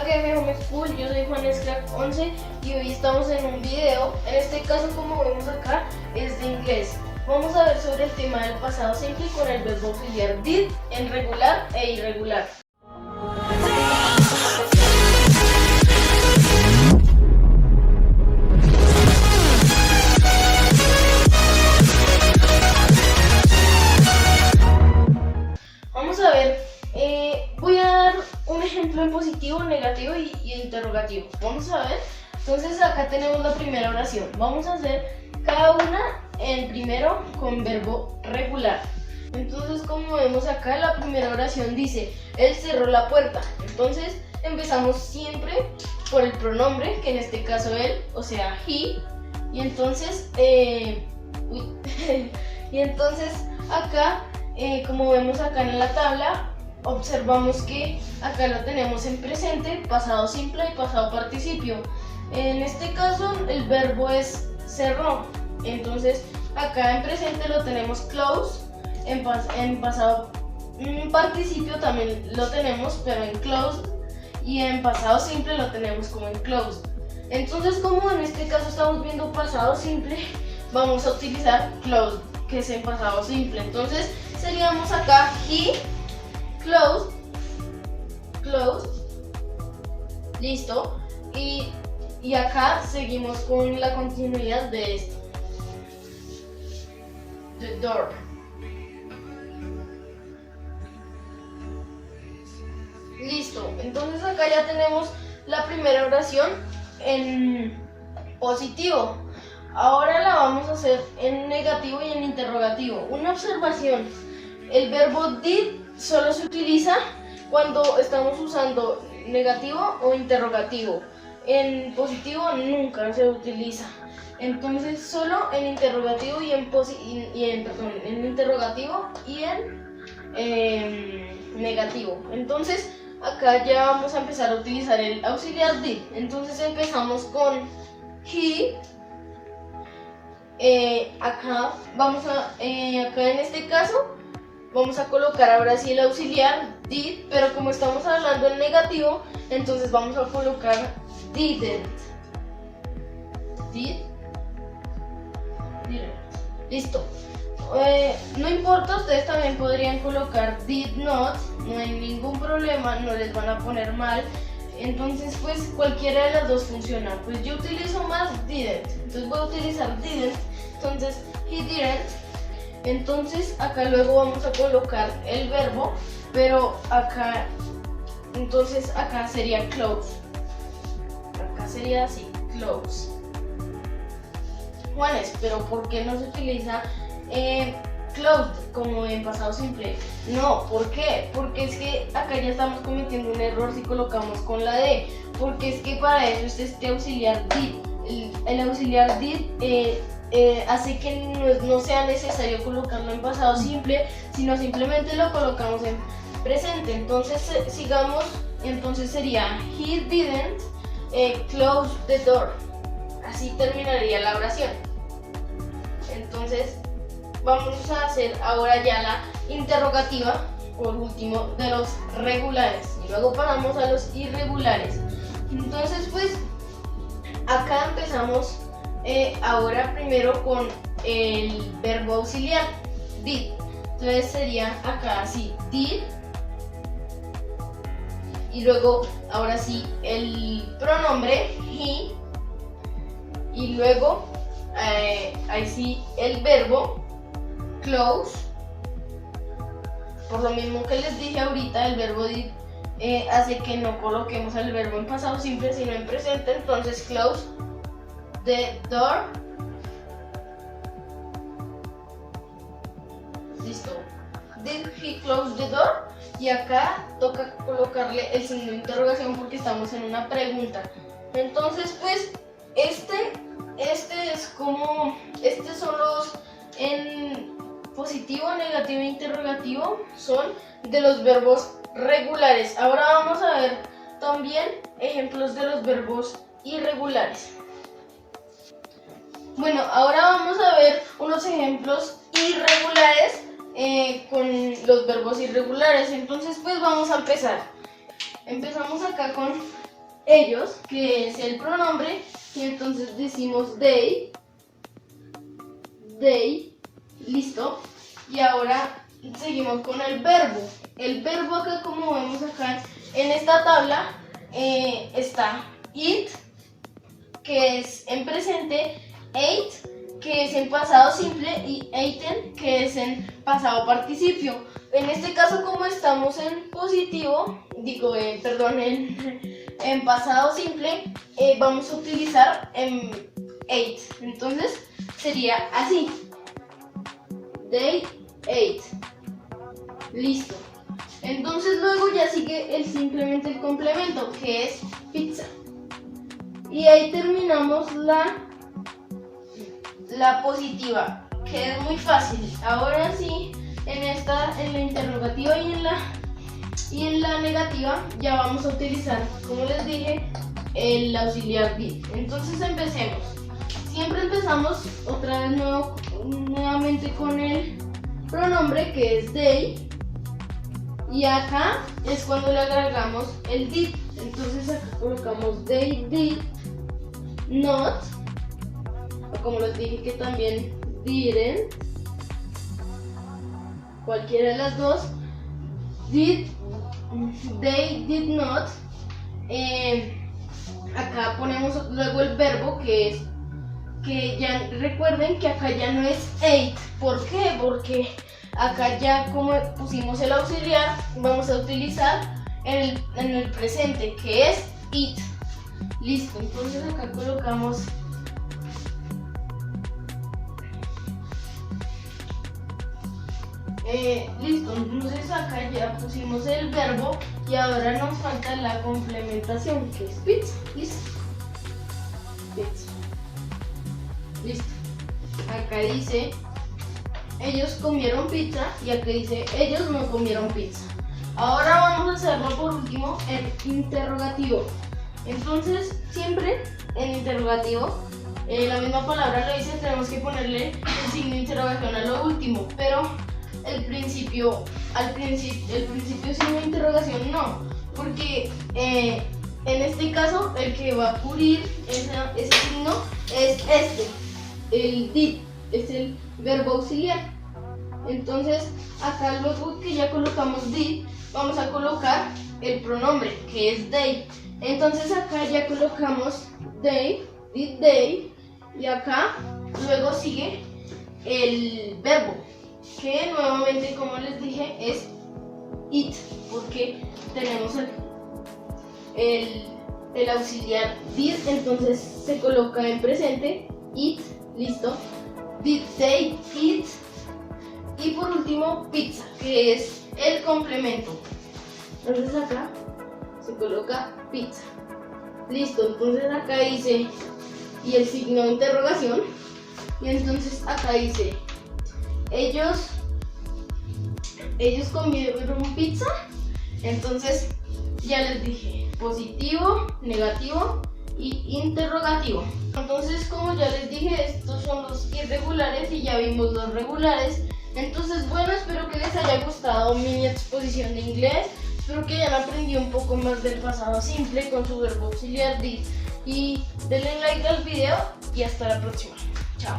FM Home School, yo soy JuanesCrack11 y hoy estamos en un video. En este caso, como vemos acá, es de inglés. Vamos a ver sobre el tema del pasado simple con el verbo auxiliar did en regular e irregular. Vamos a ver, voy a dar un ejemplo en positivo, negativo y interrogativo. Vamos a ver, entonces acá tenemos la primera oración. Vamos a hacer cada una en primero con verbo regular. Entonces, como vemos acá, la primera oración dice, él cerró la puerta. Entonces empezamos siempre por el pronombre, que en este caso él, o sea, he. Y entonces, acá, como vemos acá en la tabla, observamos que acá lo tenemos en presente, pasado simple y pasado participio. En este caso el verbo es cerró, entonces acá en presente lo tenemos close, en pasado participio también lo tenemos, pero en closed, y en pasado simple lo tenemos como en closed. Entonces, como en este caso estamos viendo pasado simple, vamos a utilizar closed, que es en pasado simple. Entonces seríamos acá he closed, listo, y acá seguimos con la continuidad de esto, the door. Listo, entonces acá ya tenemos la primera oración en positivo. Ahora la vamos a hacer en negativo y en interrogativo. Una observación, el verbo did solo se utiliza cuando estamos usando negativo o interrogativo. En positivo nunca se utiliza. Entonces solo en interrogativo y en interrogativo y en negativo. Entonces acá ya vamos a empezar a utilizar el auxiliar did. Entonces empezamos con he. Acá en este caso vamos a colocar ahora sí el auxiliar did, pero como estamos hablando en negativo, entonces vamos a colocar didn't. Didn't. Listo. No importa, ustedes también podrían colocar did not, no hay ningún problema, no les van a poner mal. Entonces, pues cualquiera de las dos funciona. Pues yo utilizo más didn't, entonces voy a utilizar didn't. Entonces, he didn't. Entonces acá luego vamos a colocar el verbo, pero acá, entonces acá sería close. Acá sería así, close. Juanes, pero ¿por qué no se utiliza closed como en pasado simple? No, ¿por qué? Porque es que acá ya estamos cometiendo un error si colocamos con la D, porque es que para eso es este auxiliar did. El auxiliar did hace que no sea necesario colocarlo en pasado simple, sino simplemente lo colocamos en presente. Entonces sigamos, entonces sería he didn't close the door. Así terminaría la oración. Entonces vamos a hacer ahora ya la interrogativa, por último, de los regulares, y luego pasamos a los irregulares. Entonces pues acá empezamos ahora primero con el verbo auxiliar did. Entonces sería acá así did, y luego ahora sí el pronombre he, y luego ahí sí el verbo close. Por lo mismo que les dije ahorita, el verbo did hace que no coloquemos el verbo en pasado simple sino en presente. Entonces close the door. Listo. Did he close the door? Y acá toca colocarle el signo de interrogación porque estamos en una pregunta. Entonces pues estos son los en positivo, negativo e interrogativo, son de los verbos regulares. Ahora vamos a ver también ejemplos de los verbos irregulares. Bueno, ahora vamos a ver unos ejemplos irregulares con los verbos irregulares. Entonces pues vamos a empezar. Empezamos acá con ellos, que es el pronombre, y entonces decimos they, listo. Y ahora seguimos con el verbo. El verbo acá, como vemos acá en esta tabla, está it, que es en presente, ate, que es en pasado simple, y eaten, que es en pasado participio. En este caso, como estamos en positivo, en pasado simple, vamos a utilizar ate. Entonces sería así: they ate. Listo. Entonces luego ya sigue simplemente el complemento, que es pizza. Y ahí terminamos la positiva, que es muy fácil. Ahora sí, en la interrogativa y en la negativa ya vamos a utilizar, como les dije, el auxiliar did. Entonces empecemos. Siempre empezamos otra vez nuevamente con el pronombre, que es they. Y acá es cuando le agregamos el did. Entonces acá colocamos they did not, o como les dije que también didn't, cualquiera de las dos. They did not. Acá ponemos luego el verbo, que ya recuerden que acá ya no es ate. ¿Por qué? Porque acá ya, como pusimos el auxiliar, vamos a utilizar en el presente, que es it. Listo, entonces acá colocamos listo, entonces acá ya pusimos el verbo y ahora nos falta la complementación, que es pizza. Listo, pizza. Listo. Acá dice ellos comieron pizza y acá dice ellos no comieron pizza. Ahora vamos a hacerlo por último en interrogativo. Entonces siempre en interrogativo, la misma palabra lo dice, tenemos que ponerle el signo de interrogación a lo último, pero el principio signo de interrogación no, porque en este caso el que va a cubrir ese signo es el did, es el verbo auxiliar. Entonces acá luego que ya colocamos did, vamos a colocar el pronombre, que es they. Entonces acá ya colocamos they, did they, y acá luego sigue el verbo, que nuevamente, como les dije, es it, porque tenemos el auxiliar did, entonces se coloca en presente, it. Listo. Did they eat? Y por último, pizza, que es el complemento. Entonces acá se coloca pizza. Listo, entonces acá dice, y el signo de interrogación, y entonces acá dice ellos comieron pizza. Entonces ya les dije positivo, negativo y interrogativo. Entonces, como ya les dije, estos son los irregulares y ya vimos los regulares. Entonces, bueno, espero que les haya gustado mi exposición de inglés. Espero que hayan aprendido un poco más del pasado simple con su verbo auxiliar did. Y denle like al video y hasta la próxima. Chao.